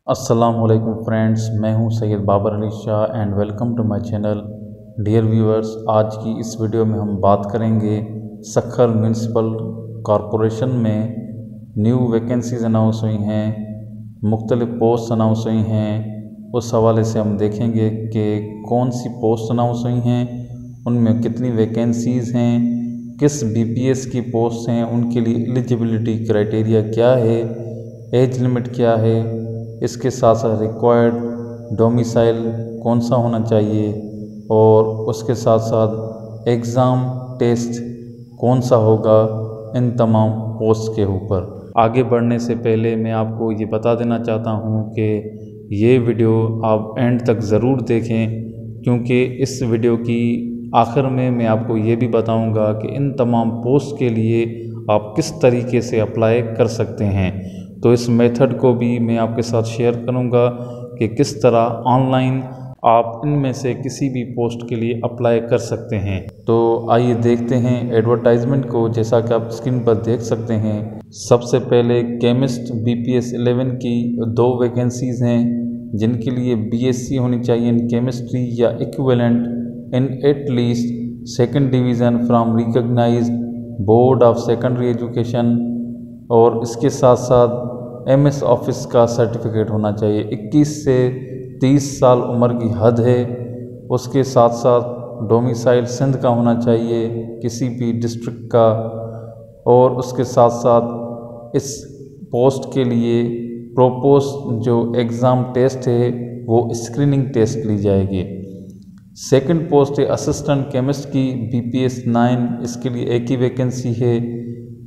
अस्सलामुअलैकुम फ्रेंड्स, मैं हूं Syed Babar Ali Shah and welcome to my channel. Dear viewers, आज की इस वीडियो में हम बात करेंगे सक्खर म्यूनसिपल कॉरपोरेशन में न्यू वैकेंसीज अनाउंस हुई हैं, मुख्तलिफ पोस्ट अनाउंस हुई हैं। उस हवाले से हम देखेंगे कि कौन सी पोस्ट अनाउंस हुई हैं, उनमें कितनी वैकेंसीज़ हैं, किस बीपीएस की पोस्ट हैं, उनके लिए एलिजिबिलिटी क्राइटेरिया क्या है, एज लिमिट क्या है, इसके साथ साथ रिक्वायर्ड डोमिसाइल कौन सा होना चाहिए और उसके साथ साथ एग्ज़ाम टेस्ट कौन सा होगा, इन तमाम पोस्ट के ऊपर। आगे बढ़ने से पहले मैं आपको ये बता देना चाहता हूँ कि ये वीडियो आप एंड तक ज़रूर देखें, क्योंकि इस वीडियो की आखिर में मैं आपको ये भी बताऊँगा कि इन तमाम पोस्ट के लिए आप किस तरीके से अप्लाई कर सकते हैं। तो इस मेथड को भी मैं आपके साथ शेयर करूंगा कि किस तरह ऑनलाइन आप इनमें से किसी भी पोस्ट के लिए अप्लाई कर सकते हैं। तो आइए देखते हैं एडवर्टाइजमेंट को। जैसा कि आप स्क्रीन पर देख सकते हैं, सबसे पहले केमिस्ट बीपीएस 11 की 2 वैकेंसीज़ हैं, जिनके लिए बीएससी होनी चाहिए इन केमिस्ट्री या equivalent in at least second division from recognised board of secondary education, और इसके साथ साथ एमएस ऑफिस का सर्टिफिकेट होना चाहिए। 21 से 30 साल उम्र की हद है। उसके साथ साथ डोमिसाइल सिंध का होना चाहिए, किसी भी डिस्ट्रिक्ट का। और उसके साथ साथ इस पोस्ट के लिए प्रोपोज जो एग्ज़ाम टेस्ट है वो स्क्रीनिंग टेस्ट ली जाएगी। सेकंड पोस्ट है असिस्टेंट केमिस्ट की बीपीएस 9, इसके लिए एक ही वैकेंसी है।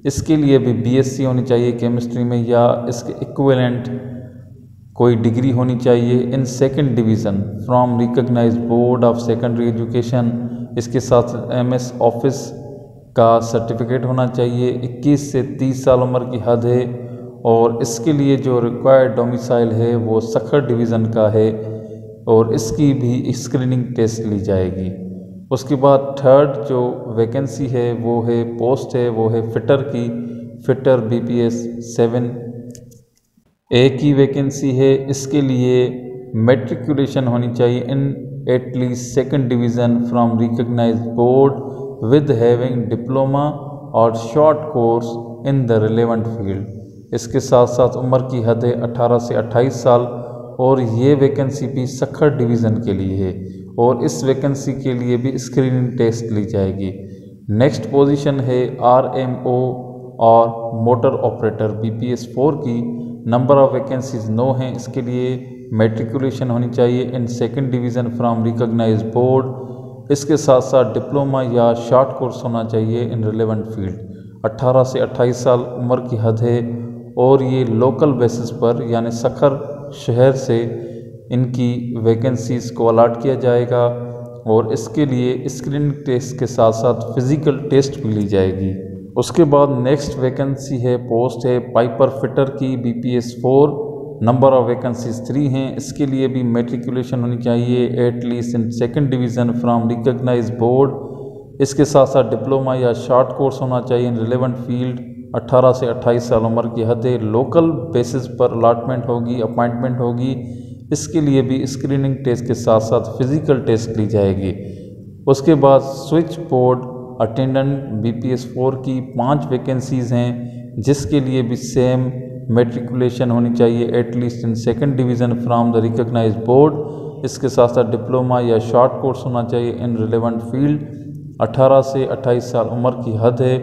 इसके लिए भी बीएससी होनी चाहिए केमिस्ट्री में या इसके इक्विवेलेंट कोई डिग्री होनी चाहिए in second division from recognised board of secondary education. इसके साथ एमएस ऑफिस का सर्टिफिकेट होना चाहिए। 21 से 30 साल उम्र की हद है, और इसके लिए जो रिक्वायर्ड डोमिसाइल है वो सक्खर डिवीज़न का है, और इसकी भी स्क्रीनिंग टेस्ट ली जाएगी। उसके बाद थर्ड जो वैकेंसी है वो है पोस्ट है वो है फिटर की, फिटर बीपीएस 7, एक ही वैकेंसी है। इसके लिए मैट्रिकुलेशन होनी चाहिए in at least second division from recognised board with having diploma और short course in the relevant field. इसके साथ साथ उम्र की हद है 18 से 28 साल, और ये वैकेंसी भी सक्खर डिवीज़न के लिए है, और इस वैकेंसी के लिए भी स्क्रीनिंग टेस्ट ली जाएगी। नेक्स्ट पोजीशन है आरएमओ और मोटर ऑपरेटर बीपीएस 4 की। नंबर ऑफ वैकेंसीज 9 हैं। इसके लिए मैट्रिकुलेशन होनी चाहिए in second division from recognised board. इसके साथ साथ डिप्लोमा या शॉर्ट कोर्स होना चाहिए इन रिलेवेंट फील्ड। 18 से 28 साल उम्र की हद है, और ये लोकल बेसिस पर यानी सक्खर शहर से इनकी वैकेंसीज़ को अलाट किया जाएगा, और इसके लिए स्क्रीनिंग टेस्ट के साथ साथ फिज़िकल टेस्ट भी ली जाएगी। उसके बाद नेक्स्ट वैकेंसी है पोस्ट है पाइपर फिटर की बीपीएस 4। नंबर ऑफ वैकेंसीज 3 हैं। इसके लिए भी मैट्रिकुलेशन होनी चाहिए at least in second division from recognised board. इसके साथ साथ डिप्लोमा या शॉर्ट कोर्स होना चाहिए इन रिलेवेंट फील्ड। 18 से 28 साल उम्र की हद है। लोकल बेसिस पर अलॉटमेंट होगी, अपॉइंटमेंट होगी। इसके लिए भी स्क्रीनिंग टेस्ट के साथ साथ फिज़िकल टेस्ट ली जाएगी। उसके बाद स्विच बोर्ड अटेंडेंट बीपीएस 4 की 5 वैकेंसीज़ हैं, जिसके लिए भी सेम मैट्रिकुलेशन होनी चाहिए at least in second division from the recognised board. इसके साथ साथ डिप्लोमा या शॉर्ट कोर्स होना चाहिए इन रिलेवेंट फील्ड। 18 से 28 साल उम्र की हद है।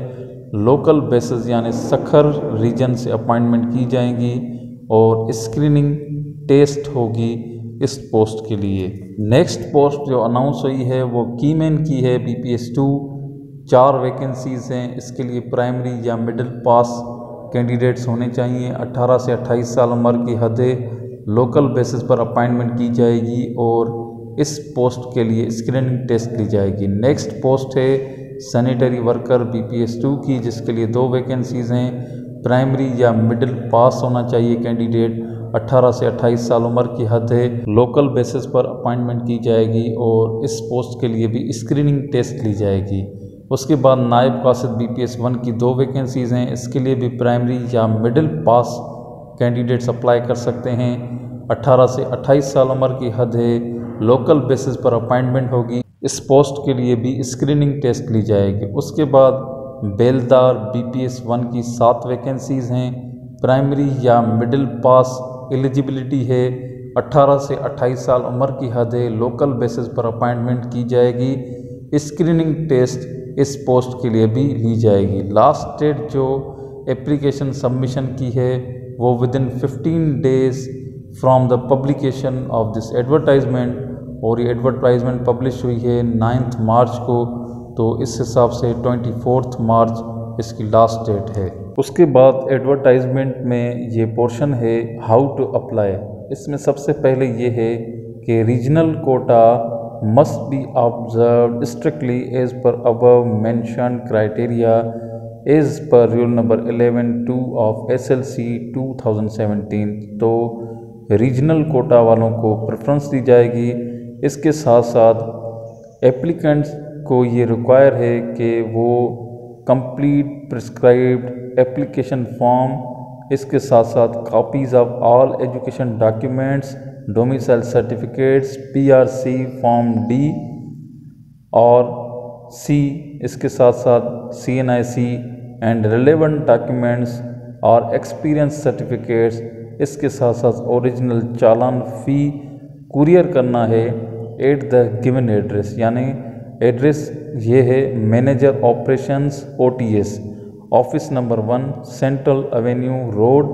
लोकल बेसिस यानी सक्खर रीजन से अपॉइंटमेंट की जाएंगी, और स्क्रीनिंग टेस्ट होगी इस पोस्ट के लिए। नेक्स्ट पोस्ट जो अनाउंस हुई है वो कीमैन की है बीपीएस 2। 4 वैकेंसीज़ हैं। इसके लिए प्राइमरी या मिडिल पास कैंडिडेट्स होने चाहिए। 18 से 28 साल उम्र की हद है। लोकल बेसिस पर अपॉइंटमेंट की जाएगी, और इस पोस्ट के लिए स्क्रीनिंग टेस्ट ली जाएगी। नेक्स्ट पोस्ट है सैनिटरी वर्कर बीपीएस 2 की, जिसके लिए 2 वैकेंसीज़ हैं। प्राइमरी या मिडिल पास होना चाहिए कैंडिडेट। 18 से 28 साल उम्र की हद है। लोकल बेसिस पर अपॉइंटमेंट की जाएगी, और इस पोस्ट के लिए भी स्क्रीनिंग टेस्ट ली जाएगी। उसके बाद नायब कासिद बीपीएस 1 की 2 वैकेंसीज़ हैं। इसके लिए भी प्राइमरी या मिडिल पास कैंडिडेट्स अप्लाई कर सकते हैं। 18 से 28 साल उम्र की हद है। लोकल बेसिस पर अपॉइंटमेंट होगी। इस पोस्ट के लिए भी स्क्रीनिंग टेस्ट ली जाएगी। उसके बाद बेलदार BPS 1 की 7 वैकेंसीज़ हैं। प्राइमरी या मिडिल पास एलिजिबिलिटी है। 18 से 28 साल उम्र की हद है। लोकल बेसिस पर अपॉइंटमेंट की जाएगी। स्क्रीनिंग टेस्ट इस पोस्ट के लिए भी ली जाएगी। लास्ट डेट जो एप्लीकेशन सबमिशन की है वो within 15 days from the publication of this advertisement, और ये एडवर्टाइजमेंट पब्लिश हुई है 9 मार्च को, तो इस हिसाब से 24 मार्च इसकी लास्ट डेट है। उसके बाद एडवर्टाइजमेंट में ये पोर्शन है हाउ टू अप्लाई। इसमें सबसे पहले ये है कि regional quota must be observed strictly as per above mention criteria as per rule number 11(2) of SLC 2017। तो रीजनल कोटा वालों को प्रेफरेंस दी जाएगी। इसके साथ साथ एप्लीकेंट्स को ये रिक्वायर है कि वो कंप्लीट प्रिस्क्राइब्ड एप्लीकेशन फॉर्म, इसके साथ साथ copies of all education documents, domicile certificates, PRC form D और C, इसके साथ साथ CNIC एंड रिलेवेंट डॉक्यूमेंट्स और एक्सपीरियंस सर्टिफिकेट्स, इसके साथ साथ ओरिजिनल चालान फ़ी कुरियर करना है एट द गिवन एड्रेस। यानी एड्रेस ये है manager operations OTS, office number 1, central avenue road,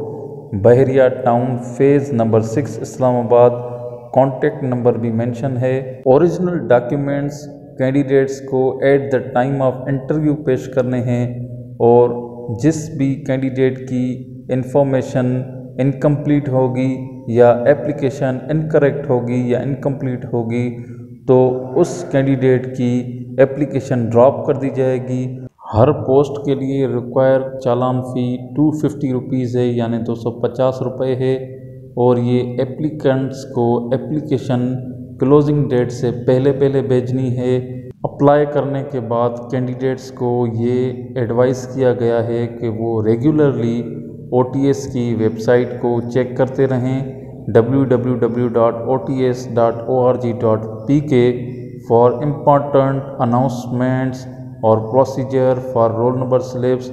Bahria town, phase number 6, Islamabad. Contact number भी मेंशन है। ओरिजिनल डॉक्यूमेंट्स कैंडिडेट्स को at the time of interview पेश करने हैं, और जिस भी कैंडिडेट की इंफॉर्मेशन इनकम्प्लीट होगी या एप्लीकेशन इनकरेक्ट होगी या इनकम्प्लीट होगी तो उस कैंडिडेट की एप्लीकेशन ड्रॉप कर दी जाएगी। हर पोस्ट के लिए रिक्वायर चालान फ़ी 250 रुपीज़ है, यानी 250 रुपये है, और ये एप्लीकेंट्स को एप्लीकेशन क्लोजिंग डेट से पहले भेजनी है। अप्लाई करने के बाद कैंडिडेट्स को ये एडवाइस किया गया है कि वो रेगुलरली OTS की वेबसाइट को चेक करते रहें www.ots.org.pk फॉर इम्पॉर्टेंट अनाउंसमेंट्स और procedure for roll number slips,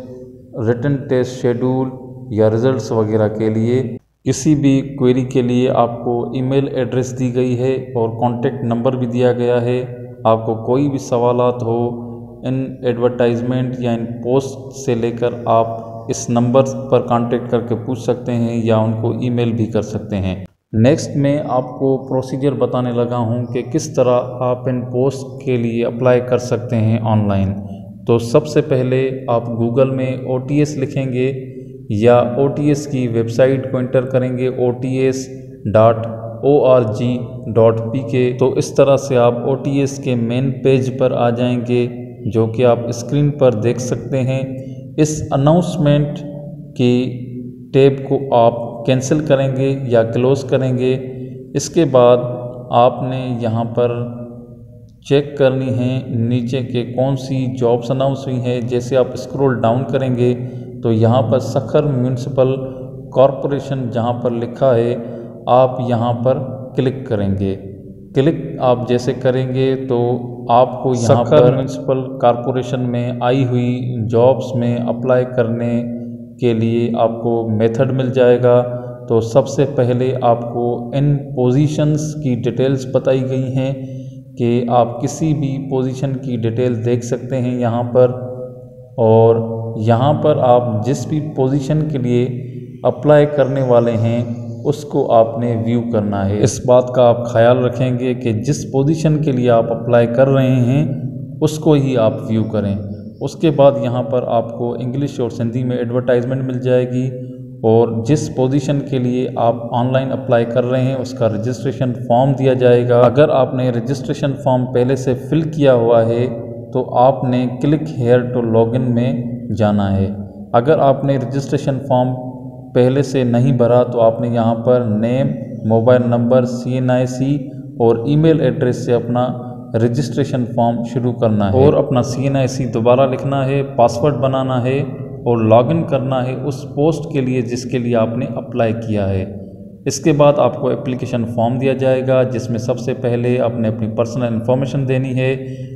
written test schedule या रिजल्ट्स वगैरह के लिए। किसी भी क्वेरी के लिए आपको ईमेल एड्रेस दी गई है और कॉन्टैक्ट नंबर भी दिया गया है। आपको कोई भी सवालात हो इन एडवर्टाइजमेंट या इन पोस्ट से लेकर आप इस नंबर पर कांटेक्ट करके पूछ सकते हैं या उनको ईमेल भी कर सकते हैं। नेक्स्ट मैं आपको प्रोसीजर बताने लगा हूं कि किस तरह आप इन पोस्ट के लिए अप्लाई कर सकते हैं ऑनलाइन। तो सबसे पहले आप गूगल में OTS लिखेंगे या OTS की वेबसाइट को इंटर करेंगे ots.org.pk। तो इस तरह से आप OTS के मेन पेज पर आ जाएंगे, जो कि आप स्क्रीन पर देख सकते हैं। इस अनाउंसमेंट की टैब को आप कैंसिल करेंगे या क्लोज करेंगे। इसके बाद आपने यहाँ पर चेक करनी है नीचे के कौन सी जॉब्स अनाउंस हुई हैं। जैसे आप स्क्रॉल डाउन करेंगे तो यहाँ पर सखर म्यूनिसिपल कॉरपोरेशन जहाँ पर लिखा है आप यहाँ पर क्लिक करेंगे। क्लिक आप जैसे करेंगे तो आपको यहाँ पर म्यूनिसिपल कॉरपोरेशन में आई हुई जॉब्स में अप्लाई करने के लिए आपको मेथड मिल जाएगा। तो सबसे पहले आपको इन पोजीशंस की डिटेल्स बताई गई हैं कि आप किसी भी पोजीशन की डिटेल देख सकते हैं यहाँ पर, और यहाँ पर आप जिस भी पोजीशन के लिए अप्लाई करने वाले हैं उसको आपने व्यू करना है। इस बात का आप ख्याल रखेंगे कि जिस पोजीशन के लिए आप अप्लाई कर रहे हैं उसको ही आप व्यू करें। उसके बाद यहाँ पर आपको इंग्लिश और सिंधी में एडवर्टाइजमेंट मिल जाएगी, और जिस पोजीशन के लिए आप ऑनलाइन अप्लाई कर रहे हैं उसका रजिस्ट्रेशन फॉर्म दिया जाएगा। अगर आपने रजिस्ट्रेशन फॉर्म पहले से फिल किया हुआ है तो आपने क्लिक हेयर टू लॉगिन में जाना है। अगर आपने रजिस्ट्रेशन फॉर्म पहले से नहीं भरा तो आपने यहाँ पर नेम, मोबाइल नंबर, CNIC और ईमेल एड्रेस से अपना रजिस्ट्रेशन फॉर्म शुरू करना है, और अपना CNIC दोबारा लिखना है, पासवर्ड बनाना है और लॉगिन करना है उस पोस्ट के लिए जिसके लिए आपने अप्लाई किया है। इसके बाद आपको एप्लीकेशन फॉर्म दिया जाएगा, जिसमें सबसे पहले आपने अपनी पर्सनल इन्फॉर्मेशन देनी है।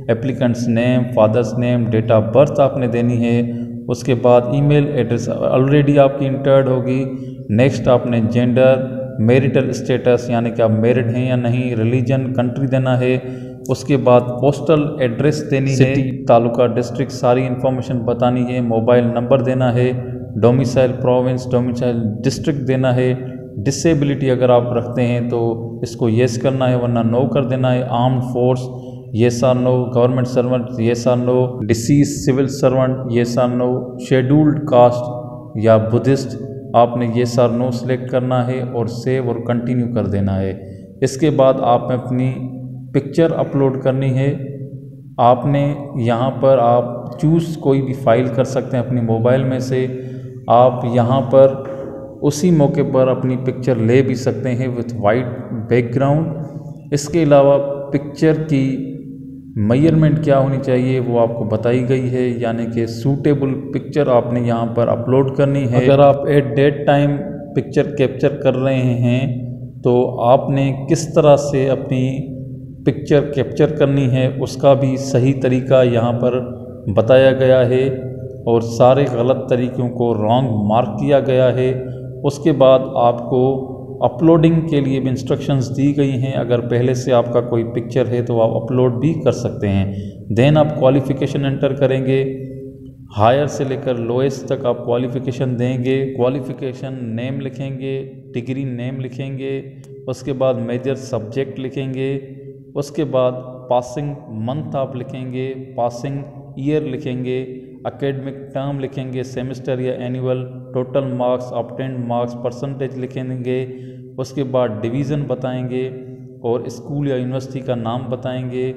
Applicant's name, father's name, date of birth आपने देनी है। उसके बाद ईमेल एड्रेस ऑलरेडी आपकी इंटर्ड होगी। नेक्स्ट आपने जेंडर, मैरिटल स्टेटस यानी कि आप मैरिड हैं या नहीं, रिलीजन, कंट्री देना है। उसके बाद पोस्टल एड्रेस देनी है, सिटी, तालुका, डिस्ट्रिक्ट, सारी इन्फॉर्मेशन बतानी है। मोबाइल नंबर देना है। डोमिसाइल प्रोविंस, डोमिसाइल डिस्ट्रिक्ट देना है। डिसेबिलिटी अगर आप रखते हैं तो इसको येस करना है, वरना नो कर देना है। Armed force, yes or no. Government servant, yes or no. Deceased civil servant, yes or no. Scheduled caste या बुद्धिस्ट, आपने येस आर नो सेलेक्ट करना है और सेव और कंटिन्यू कर देना है। इसके बाद आपने अपनी पिक्चर अपलोड करनी है। आपने यहाँ पर आप चूज़ कोई भी फाइल कर सकते हैं अपनी मोबाइल में से। आप यहाँ पर उसी मौके पर अपनी पिक्चर ले भी सकते हैं विथ वाइट बैकग्राउंड। इसके अलावा पिक्चर की मेजरमेंट क्या होनी चाहिए वो आपको बताई गई है, यानी कि सूटेबल पिक्चर आपने यहाँ पर अपलोड करनी है। अगर आप at that time picture capture कर रहे हैं तो आपने किस तरह से अपनी पिक्चर कैप्चर करनी है उसका भी सही तरीका यहाँ पर बताया गया है और सारे गलत तरीक़ों को रॉन्ग मार्क किया गया है। उसके बाद आपको अपलोडिंग के लिए भी इंस्ट्रक्शंस दी गई हैं। अगर पहले से आपका कोई पिक्चर है तो आप अपलोड भी कर सकते हैं। देन आप क्वालिफ़िकेशन एंटर करेंगे। हायर से लेकर लोएस्ट तक आप क्वालिफ़िकेशन देंगे। क्वालिफ़िकेशन नेम लिखेंगे, डिग्री नेम लिखेंगे। उसके बाद मेजर सब्जेक्ट लिखेंगे। उसके बाद पासिंग मंथ आप लिखेंगे, पासिंग ईयर लिखेंगे, एकेडमिक टर्म लिखेंगे, सेमेस्टर या annual, total marks, obtained marks, percentage लिखेंगे। उसके बाद डिवीज़न बताएंगे और स्कूल या यूनिवर्सिटी का नाम बताएंगे।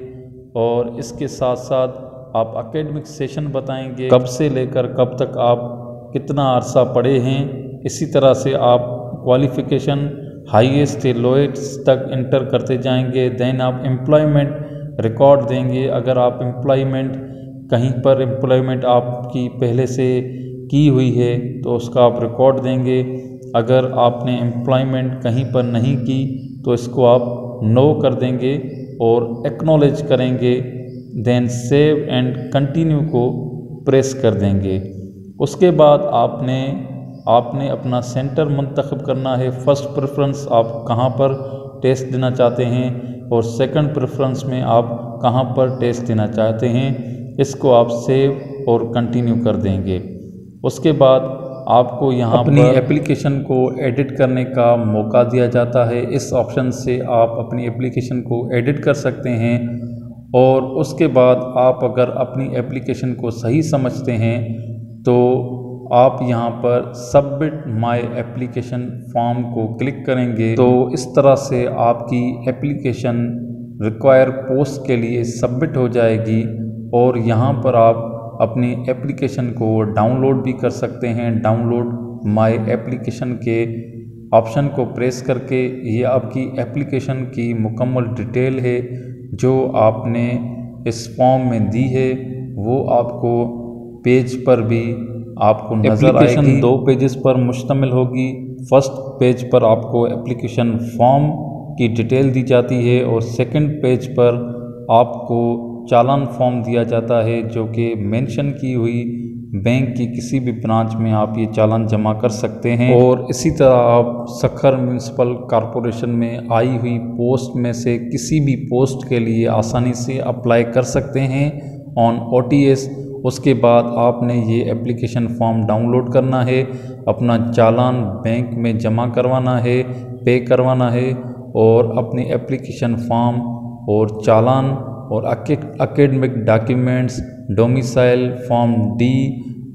और इसके साथ साथ आप एकेडमिक सेशन बताएंगे, कब से लेकर कब तक आप कितना अरसा पढ़े हैं। इसी तरह से आप क्वालिफ़िकेशन हाईएस्ट से लोएस्ट तक इंटर करते जाएंगे। देन आप एम्प्लॉयमेंट रिकॉर्ड देंगे। अगर आप एम्प्लॉयमेंट कहीं पर एम्प्लॉयमेंट आपकी पहले से की हुई है तो उसका आप रिकॉर्ड देंगे। अगर आपने एम्प्लॉयमेंट कहीं पर नहीं की तो इसको आप नो कर देंगे और एक्नॉलेज करेंगे। देन सेव एंड कंटिन्यू को प्रेस कर देंगे। उसके बाद आपने अपना सेंटर मुंतखब करना है। फर्स्ट प्रेफरेंस आप कहाँ पर टेस्ट देना चाहते हैं और सेकंड प्रेफरेंस में आप कहाँ पर टेस्ट देना चाहते हैं। इसको आप सेव और कंटिन्यू कर देंगे। उसके बाद आपको यहाँ अपनी एप्लीकेशन को एडिट करने का मौका दिया जाता है। इस ऑप्शन से आप अपनी एप्लीकेशन को एडिट कर सकते हैं। और उसके बाद आप अगर अपनी एप्लीकेशन को सही समझते हैं तो आप यहाँ पर सबमिट माय एप्लीकेशन फॉर्म को क्लिक करेंगे तो इस तरह से आपकी एप्लीकेशन रिक्वायर पोस्ट के लिए सबमिट हो जाएगी। और यहाँ पर आप अपनी एप्लीकेशन को डाउनलोड भी कर सकते हैं। डाउनलोड माय एप्लीकेशन के ऑप्शन को प्रेस करके ये आपकी एप्लीकेशन की मुकम्मल डिटेल है जो आपने इस फॉर्म में दी है वो आपको पेज पर भी आपको नज़र आएगी। 2 पेजेस पर मुश्तमिल होगी। फर्स्ट पेज पर आपको एप्लीकेशन फॉर्म की डिटेल दी जाती है और सेकंड पेज पर आपको चालान फॉर्म दिया जाता है जो कि मेंशन की हुई बैंक की किसी भी ब्रांच में आप ये चालान जमा कर सकते हैं। और इसी तरह आप सक्खर म्यूनसिपल कॉरपोरेशन में आई हुई पोस्ट में से किसी भी पोस्ट के लिए आसानी से अप्लाई कर सकते हैं ऑन OTS। उसके बाद आपने ये एप्लीकेशन फॉर्म डाउनलोड करना है, अपना चालान बैंक में जमा करवाना है, पे करवाना है और अपनी एप्लीकेशन फॉर्म और चालान और academic documents, domicile form D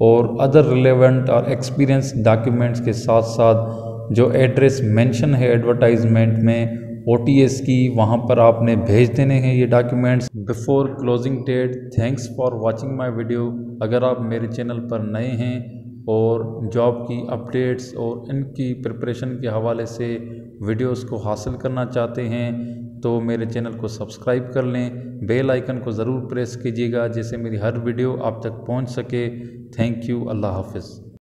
और अदर रिलेवेंट और एक्सपीरियंस डॉक्यूमेंट्स के साथ साथ जो एड्रेस मेंशन है एडवर्टाइजमेंट में OTS की, वहाँ पर आपने भेज देने हैं ये documents before closing date. Thanks for watching my video. अगर आप मेरे चैनल पर नए हैं और जॉब की अपडेट्स और इनकी प्रिपरेशन के हवाले से वीडियोस को हासिल करना चाहते हैं तो मेरे चैनल को सब्सक्राइब कर लें। बेल आइकन को ज़रूर प्रेस कीजिएगा जिससे मेरी हर वीडियो आप तक पहुंच सके। Thank you. अल्लाह हाफ़िज़।